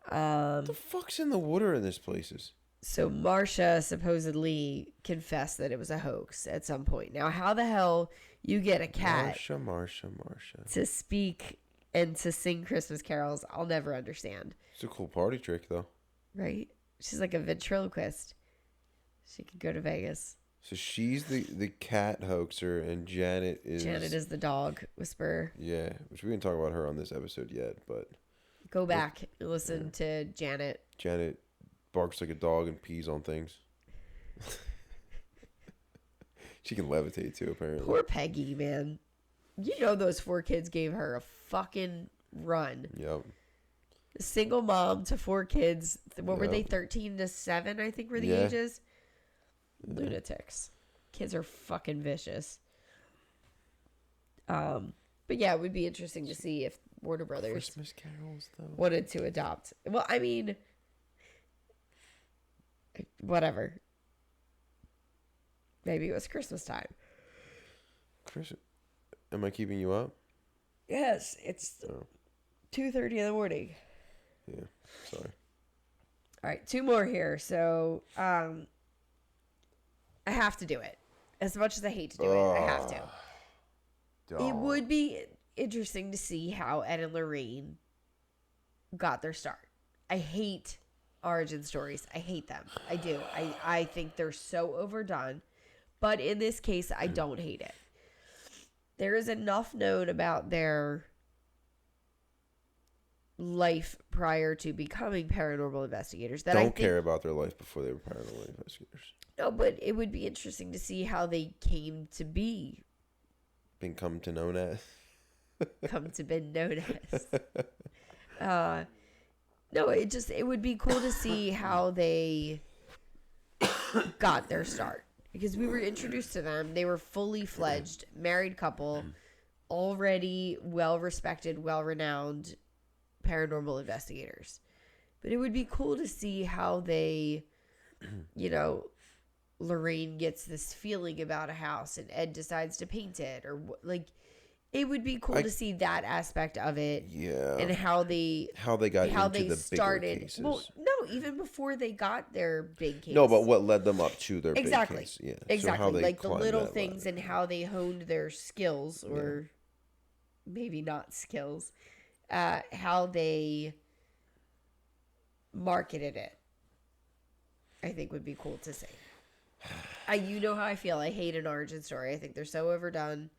What the fuck's in the water in this places? So Marcia supposedly confessed that it was a hoax at some point. Now, how the hell you get a cat Marcia. to speak and to sing Christmas carols, I'll never understand. It's a cool party trick, though. Right? She's like a ventriloquist. She could go to Vegas. So she's the cat hoaxer, and Janet is the dog whisperer. Yeah, which we didn't talk about her on this episode yet, but go back and listen to Janet. Janet barks like a dog and pees on things. She can levitate too, apparently. Poor Peggy, man. You know those 4 kids gave her a fucking run. Yep. A single mom to 4 kids. What were they? 13 to 7, I think were the ages. Lunatics. Kids are fucking vicious. But yeah, it would be interesting to see if Warner Brothers Christmas carols though wanted to adopt. Well, I mean, whatever. Maybe it was Christmas time. Chris, am I keeping you up? Yes, it's 2:30 in the morning. Yeah, sorry. All right, 2 more here. So, I have to do it. As much as I hate to do it, I have to. It would be interesting to see how Ed and Lorraine got their start. I hate origin stories. I hate them. I do. I think they're so overdone. But in this case, I don't hate it. There is enough known about their life prior to becoming paranormal investigators that I don't care about their life before they were paranormal investigators. No, but it would be interesting to see how they came to be. Come to known as. Come to be known as. No, it would be cool to see how they got their start. Because we were introduced to them. They were fully fledged, married couple, already well-respected, well-renowned paranormal investigators. But it would be cool to see how they, Lorraine gets this feeling about a house and Ed decides to paint it, or like it would be cool to see that aspect of it. Yeah. And how they got into the bigger cases. Well, no, even before they got their big case. No, but what led them up to their big case. Yeah. Exactly. So how they like the little climbed that things ladder. and how they honed their skills, or maybe not skills. How they marketed it, I think would be cool to see. You know how I feel. I hate an origin story. I think they're so overdone.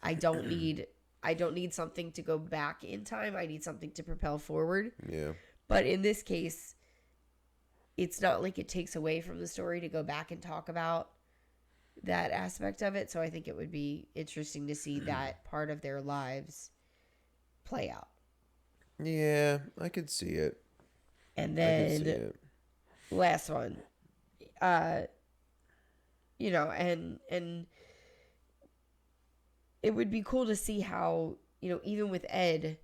I don't need something to go back in time. I need something to propel forward. Yeah. But in this case, it's not like it takes away from the story to go back and talk about that aspect of it. So I think it would be interesting to see that part of their lives play out. Yeah, I could see it. And then last one, you know, and it would be cool to see how, you know, even with Ed,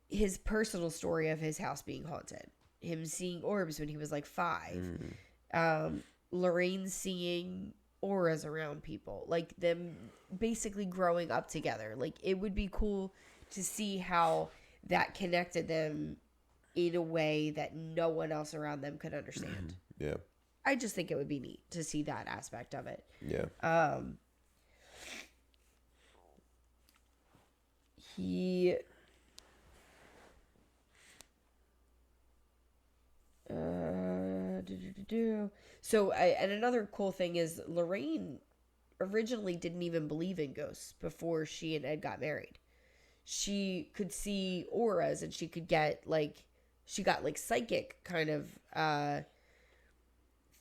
his personal story of his house being haunted, him seeing orbs when he was like 5, Lorraine seeing auras around people, like them basically growing up together. Like, it would be cool to see how that connected them in a way that no one else around them could understand. Yeah. I just think it would be neat to see that aspect of it. Yeah. So, and another cool thing is Lorraine originally didn't even believe in ghosts before she and Ed got married. She could see auras, and she could get she got psychic kind of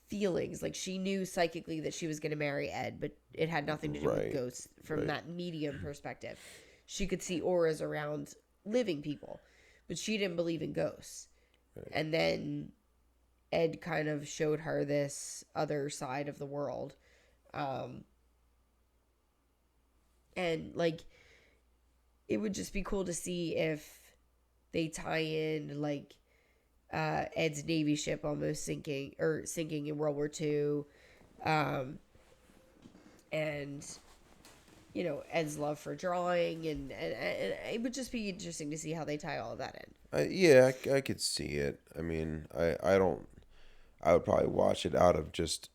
feelings. Like, she knew psychically that she was going to marry Ed, but it had nothing to do with ghosts from that medium perspective. She could see auras around living people, but she didn't believe in ghosts. Right. And then Ed kind of showed her this other side of the world. And it would just be cool to see if they tie in Ed's Navy ship almost sinking in World War II. And, you know, Ed's love for drawing, and it would just be interesting to see how they tie all of that in. Yeah, I could see it. I mean, I would probably watch it out of just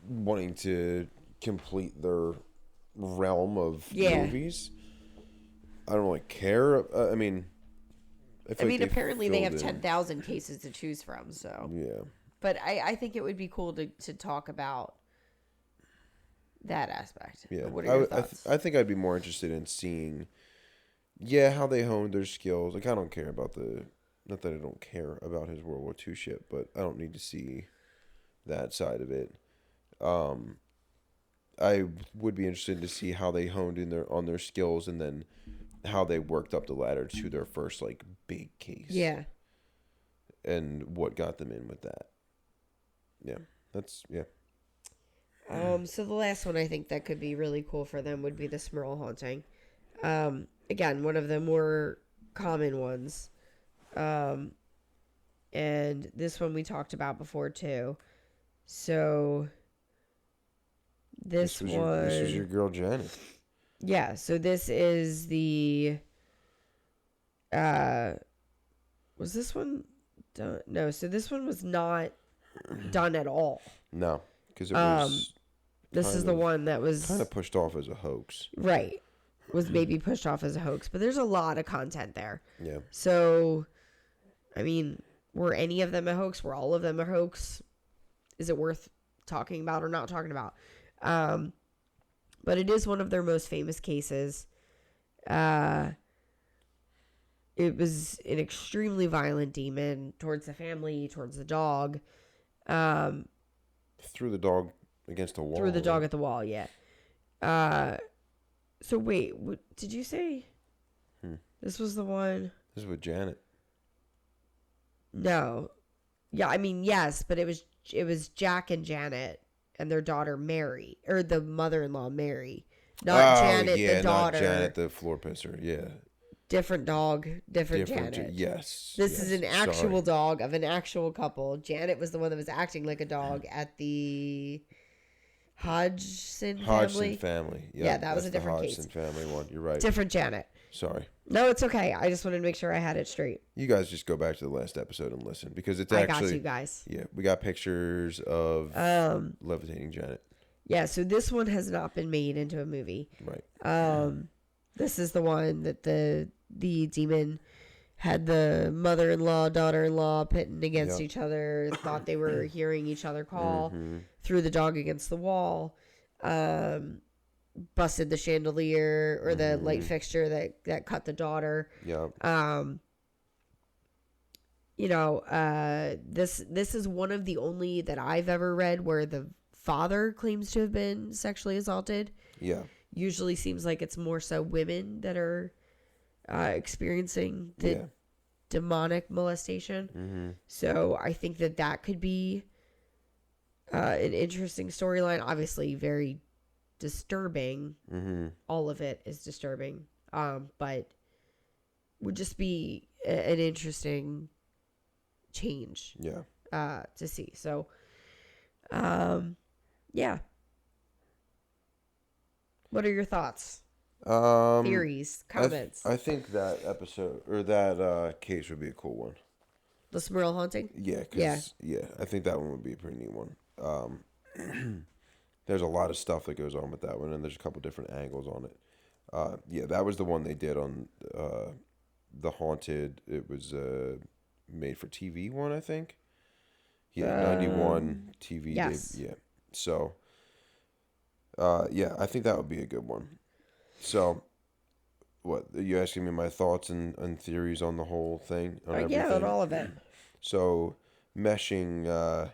wanting to complete their realm of movies. I don't really care. I mean, apparently they have 10,000 cases to choose from. So yeah, but I think it would be cool to talk about that aspect. Yeah, what are your thoughts? I think I'd be more interested in seeing, how they honed their skills. I don't care about not that I don't care about his World War II ship, but I don't need to see that side of it. I would be interested to see how they honed on their skills, and then how they worked up the ladder to their first big case. Yeah. And what got them in with that. Yeah. So the last one I think that could be really cool for them would be the Smurl haunting. Again, one of the more common ones. And this one we talked about before too. So this was your girl Janet. Yeah, so this is the was this one done? No, so this one was not done at all. No, because it was this is the one that was kind of pushed off as a hoax. Right. Was maybe pushed off as a hoax, but there's a lot of content there. Yeah. So, I mean, were any of them a hoax? Were all of them a hoax? Is it worth talking about or not talking about? But it is one of their most famous cases. It was an extremely violent demon towards the family, towards the dog. Threw the dog against the wall. Threw the dog at the wall, yeah. So wait, what did you say? This was the one? This is with Janet. No. Yeah, I mean, yes, but it was Jack and Janet and their daughter Mary, or the mother-in-law Mary. Not Janet, the daughter. Not Janet, the floor pisser, yeah. Different dog, different Janet. Yes. This is an actual dog of an actual couple. Janet was the one that was acting like a dog at the Hodgson family. Yeah, that was a different case. Hodgson family one. You're right. Different Janet. Sorry. No, it's okay. I just wanted to make sure I had it straight. You guys just go back to the last episode and listen, because it's I actually. got you guys. Yeah, we got pictures of levitating Janet. Yeah, so this one has not been made into a movie. Right. This is the one that the demon had the mother-in-law, daughter-in-law pitting against Yep. each other, thought they were hearing each other call, threw the dog against the wall, busted the chandelier or the light fixture that cut the daughter. Yep. This is one of the only that I've ever read where the father claims to have been sexually assaulted. Yeah. Usually seems like it's more so women that are experiencing the demonic molestation. So I think that could be an interesting storyline. Obviously, very disturbing. All of it is disturbing, but would just be an interesting change. To see. So, yeah. What are your thoughts? Theories, comments. I think that episode or that case would be a cool one. The Smurl haunting? Yeah, I think that one would be a pretty neat one. There's a lot of stuff that goes on with that one, and there's a couple different angles on it. That was the one they did on the Haunted. It was made for TV one, I think. 91 TV. Yes. So, I think that would be a good one. So, what, are you asking me my thoughts and theories on the whole thing? On all of it. So, meshing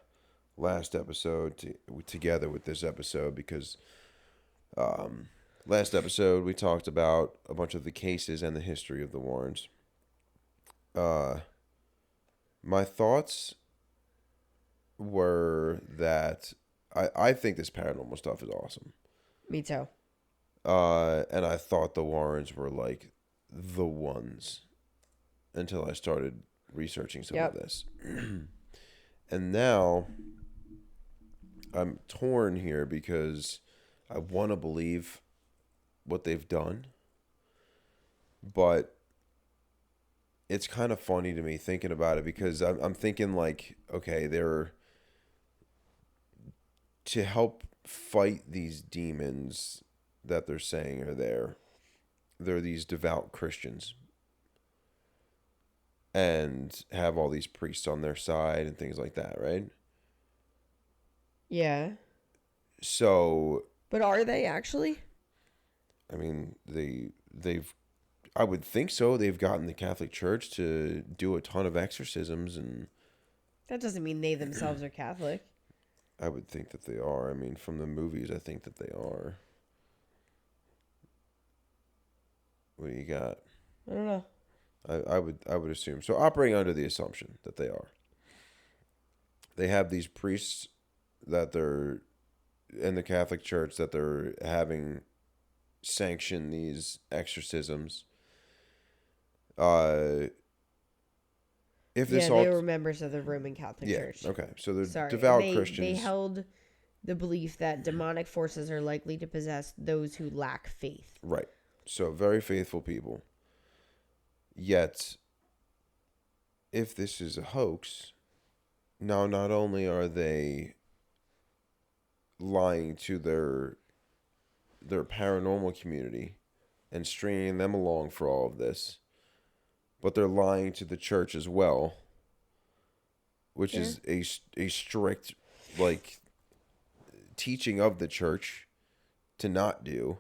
last episode together with this episode, because last episode we talked about a bunch of the cases and the history of the Warrens. My thoughts were that I think this paranormal stuff is awesome. Me too. And I thought the Warrens were like the ones until I started researching some of this. And now I'm torn here because I want to believe what they've done, but it's kind of funny to me thinking about it, because I'm thinking like, okay, they're to help fight these demons that they're saying are there. They're these devout Christians and have all these priests on their side and things like that, right? Yeah. So, but are they actually? I mean, they've I would think so. They've gotten the Catholic Church to do a ton of exorcisms, and that doesn't mean they themselves are Catholic. I would think that they are. I mean, from the movies, I think that they are. What do you got? I don't know. I would assume so. Operating under the assumption that they are. They have these priests that they're in the Catholic Church that they're having sanction these exorcisms. If this they were members of the Roman Catholic Church. Okay, so they're devout Christians. They held the belief that demonic forces are likely to possess those who lack faith. Right. So very faithful people. Yet, if this is a hoax, now not only are they lying to their paranormal community and stringing them along for all of this, but they're lying to the church as well, which is a strict teaching of the church to not do.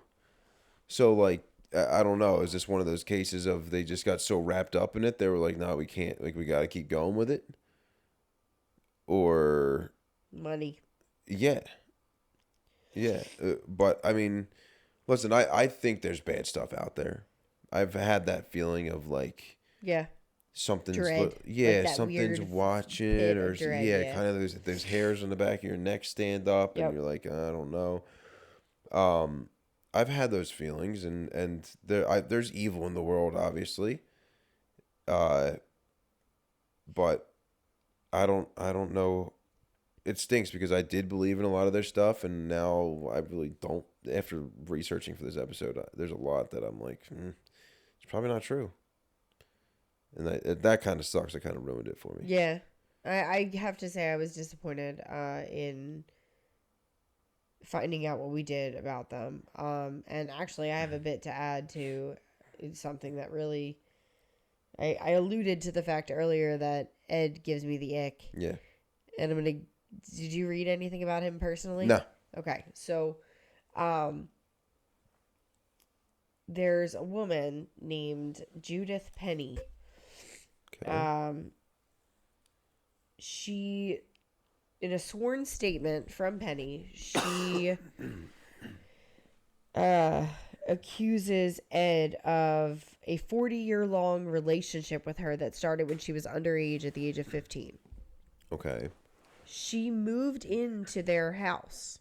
So I don't know, is this one of those cases of they just got so wrapped up in it they were like, no, we can't, we got to keep going with it? Or money. But I mean, listen, I think there's bad stuff out there. I've had that feeling of something's something's watching, or dread, kind of there's hairs on the back of your neck stand up, and you're like, I don't know. I've had those feelings, and there's evil in the world, obviously. But I don't know. It stinks because I did believe in a lot of their stuff, and now I really don't. After researching for this episode, there's a lot that I'm like, it's probably not true. And that kind of sucks. It kind of ruined it for me. Yeah. I have to say I was disappointed in finding out what we did about them. And actually, I have a bit to add to something that really I alluded to the fact earlier that Ed gives me the ick. Yeah. And I'm going to... Did you read anything about him personally? No. Okay. So, there's a woman named Judith Penny. Okay. She, in a sworn statement from Penny, she accuses Ed of a 40-year-long relationship with her that started when she was underage at the age of 15. Okay. She moved into their house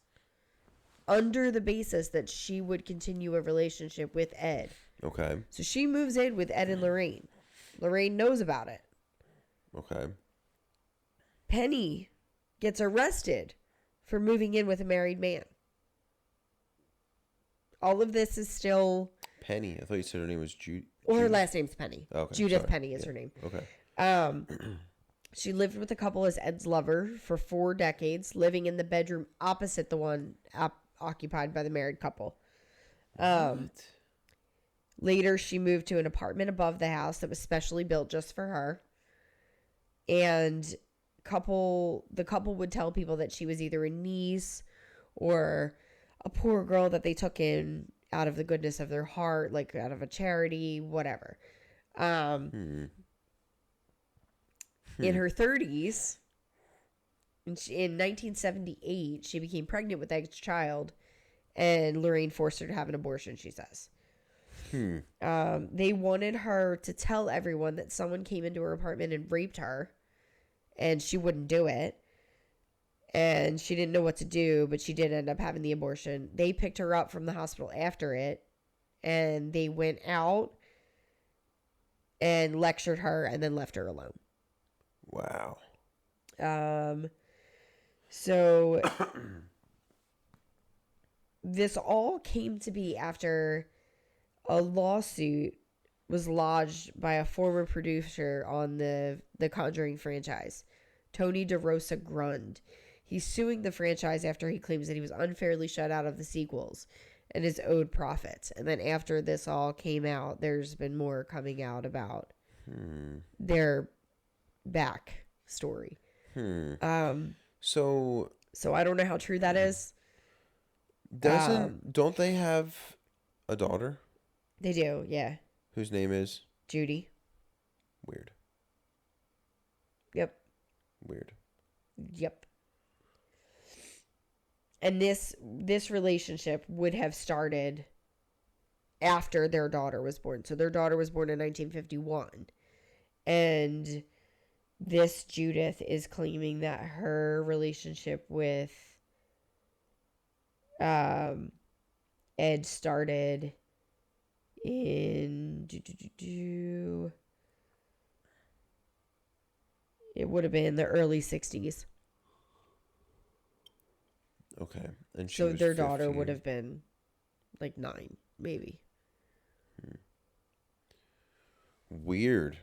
under the basis that she would continue a relationship with Ed. Okay. So she moves in with Ed and Lorraine. Lorraine knows about it. Okay. Penny gets arrested for moving in with a married man. All of this is still... Penny. I thought you said her name was Judy. Well, her last name's Penny. Okay. Judith Sorry. Penny is her name. Okay. She lived with the couple as Ed's lover for 4 decades, living in the bedroom opposite the one occupied by the married couple. Later, she moved to an apartment above the house that was specially built just for her. And the couple would tell people that she was either a niece or a poor girl that they took in out of the goodness of their heart, like out of a charity, whatever. In her 30s, in 1978, she became pregnant with Ed's child, and Lorraine forced her to have an abortion, she says. They wanted her to tell everyone that someone came into her apartment and raped her, and she wouldn't do it. And she didn't know what to do, but she did end up having the abortion. They picked her up from the hospital after it, and they went out and lectured her and then left her alone. Wow. So this all came to be after a lawsuit was lodged by a former producer on the Conjuring franchise, Tony DeRosa Grund. He's suing the franchise after he claims that he was unfairly shut out of the sequels and is owed profits. And then after this all came out, there's been more coming out about their back story. So I don't know how true that is. Don't they have a daughter? They do, yeah. Whose name is? Judy. Weird. Yep. Weird. Yep. And this relationship would have started after their daughter was born. So their daughter was born in 1951. And this Judith is claiming that her relationship with Ed started in... It would have been the early 60s. Okay. And she So was their daughter 15. would have been like 9, maybe. Weird.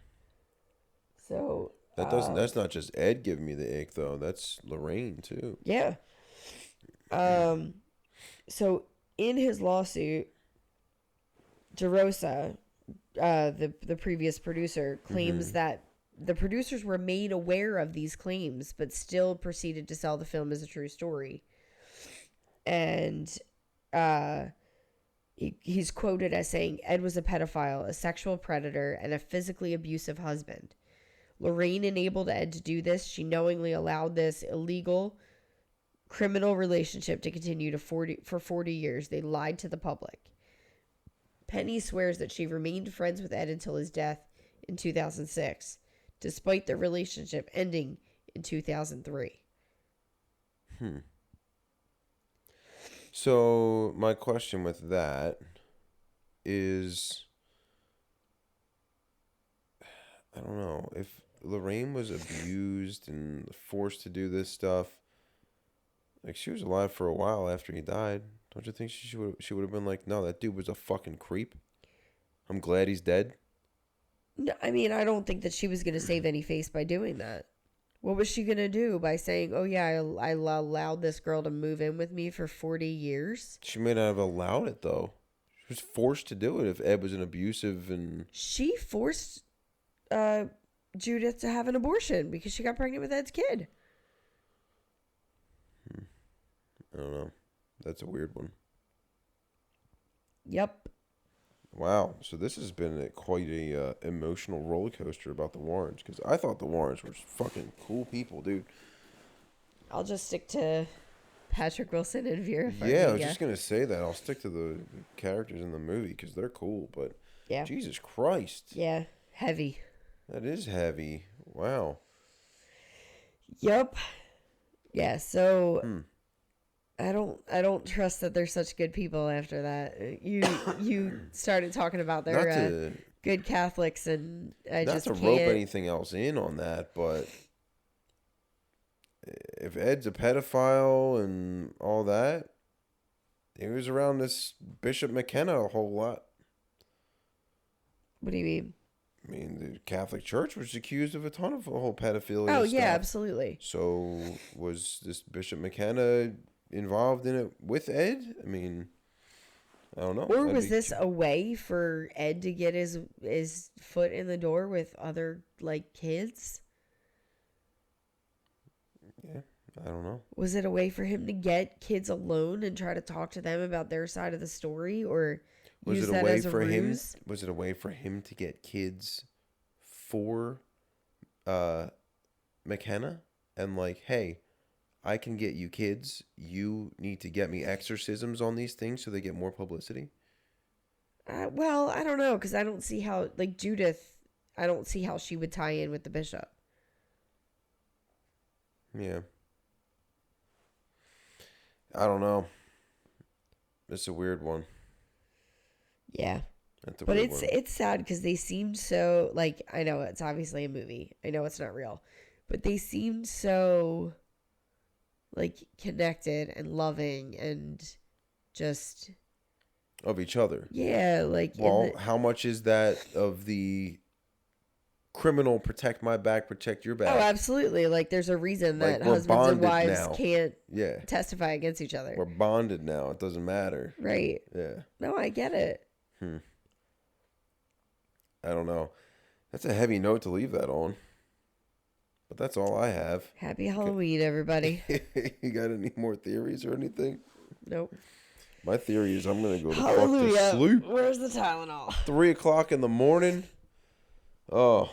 So That's not just Ed giving me the ick though. That's Lorraine too. yeah. So in his lawsuit, DeRosa, the previous producer, claims that the producers were made aware of these claims, but still proceeded to sell the film as a true story. And he's quoted as saying, Ed was a pedophile, a sexual predator, and a physically abusive husband. Lorraine enabled Ed to do this. She knowingly allowed this illegal criminal relationship to continue for 40 years. They lied to the public. Penny swears that she remained friends with Ed until his death in 2006, despite the relationship ending in 2003. So my question with that is, I don't know, if Lorraine was abused and forced to do this stuff, like she was alive for a while after he died. Don't you think she would have been like, no, that dude was a fucking creep. I'm glad he's dead. No, I mean, I don't think that she was going to save any face by doing that. What was she going to do by saying, oh yeah, I allowed this girl to move in with me for 40 years? She may not have allowed it though. She was forced to do it if Ed was an abusive and... She forced Judith to have an abortion because she got pregnant with Ed's kid. I don't know. That's a weird one. Yep. Wow. So this has been quite a emotional roller coaster about the Warrens, because I thought the Warrens were fucking cool people, dude. I'll just stick to Patrick Wilson and Vera Farmiga. Yeah, I was just gonna say that. I'll stick to the characters in the movie because they're cool, but yeah. Jesus Christ. Yeah, heavy. That is heavy. Wow. Yep. Yeah, so I don't trust that they're such good people after that. You started talking about their good Catholics, and I just can't rope anything else in on that, but if Ed's a pedophile and all that, he was around this Bishop McKenna a whole lot. What do you mean? I mean, the Catholic Church was accused of a ton of whole pedophilia. Oh, stuff. yeah, absolutely. So was this Bishop McKenna involved in it with Ed? I mean, I don't know. Or was this a way for Ed to get his foot in the door with other, like, kids? Yeah, I don't know. Was it a way for him to get kids alone and try to talk to them about their side of the story, or was use it that a way as a for him? ruse? Was it a way for him to get kids for McKenna and like, hey, I can get you kids. You need to get me exorcisms on these things so they get more publicity? Well, I don't know, because I don't see how, like, Judith, I don't see how she would tie in with the bishop. Yeah. I don't know. It's a weird one. Yeah. But it's sad because they seemed so, like, I know it's obviously a movie. I know it's not real. But they seemed so, like, connected and loving and just... Of each other. Yeah, like... Well, how much is that of the criminal protect my back, protect your back? Oh, absolutely. Like, there's a reason that we're husbands and bonded wives now. can't Yeah. testify against each other. We're bonded now. It doesn't matter. Right. Yeah. No, I get it. I don't know. That's a heavy note to leave that on. But that's all I have. Happy Halloween, everybody. You got any more theories or anything? Nope. My theory is I'm going to go to Hallelujah. fuck to sleep. Where's the Tylenol? 3 o'clock in the morning. Oh.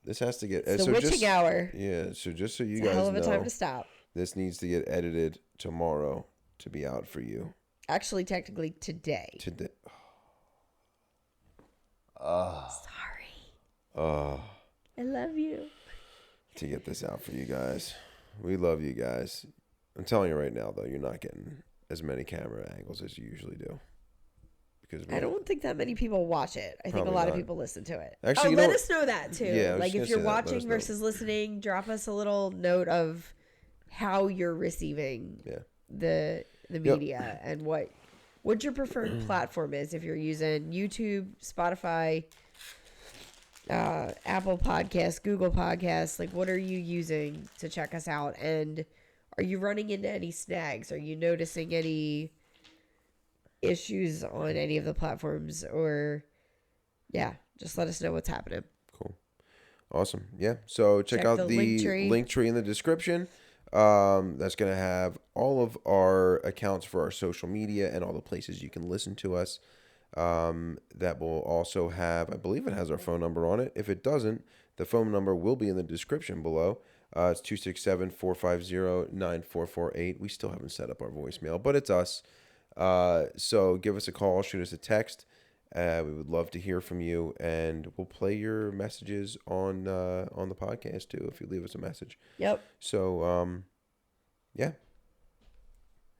This has to get... It's the witching hour. Yeah, so just so you It's guys a hell of a know, time to stop. this needs to get edited tomorrow to be out for you. Actually, technically, today. Today. Sorry. I love you. To get this out for you guys. We love you guys. I'm telling you right now, though, you're not getting as many camera angles as you usually do. Because I don't think that many people watch it. I think a Probably lot of not. people listen to it. Actually, let us know that too. Yeah, I was like just if you're gonna say that. Let us watching know. versus listening, drop us a little note of how you're receiving the media and what your preferred platform is. If you're using YouTube, Spotify, Apple Podcasts, Google Podcasts, like what are you using to check us out? And are you running into any snags? Are you noticing any issues on any of the platforms? Or just let us know what's happening. Cool. Awesome. Yeah. So check out the link tree in the description. That's going to have all of our accounts for our social media and all the places you can listen to us. That will also have, I believe it has our phone number on it. If it doesn't, the phone number will be in the description below. It's 267-450-9448. We still haven't set up our voicemail, but it's us. So give us a call, shoot us a text. We would love to hear from you, and we'll play your messages on the podcast too if you leave us a message. Yep. So, yeah.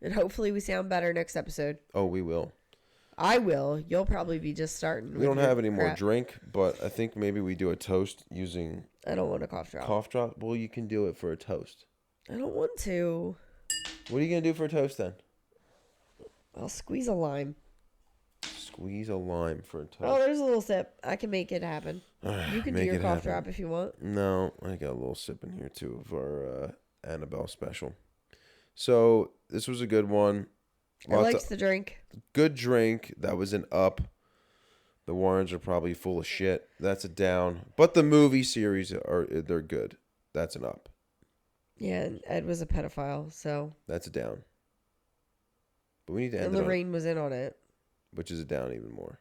And hopefully we sound better next episode. Oh, we will. I will. You'll probably be just starting. We don't have any more drink, but I think maybe we do a toast using... I don't want a cough drop. Cough drop? Well, you can do it for a toast. I don't want to. What are you going to do for a toast then? I'll squeeze a lime. Squeeze a lime for a toast. Oh, there's a little sip. I can make it happen. You can do your cough drop if you want. No, I got a little sip in here too of our Annabelle special. So this was a good one. I liked the drink. Good drink. That was an up. The Warrens are probably full of shit. That's a down. But the movie series they're good. That's an up. Yeah, and Ed was a pedophile, so. That's a down. But we need to end And it on, Lorraine was in on it. which is a down even more.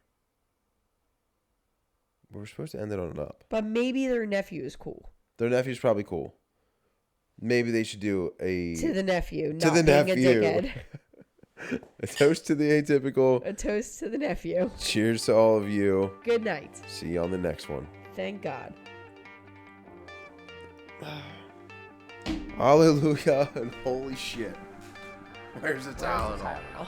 We're supposed to end it on an up. But maybe their nephew is cool. Their nephew's probably cool. Maybe they should do a... To the nephew, To not the being nephew. a dickhead. A toast to the atypical. A toast to the nephew. Cheers to all of you. Good night. See you on the next one. Thank God. Hallelujah and holy shit. Where's the Tylenol?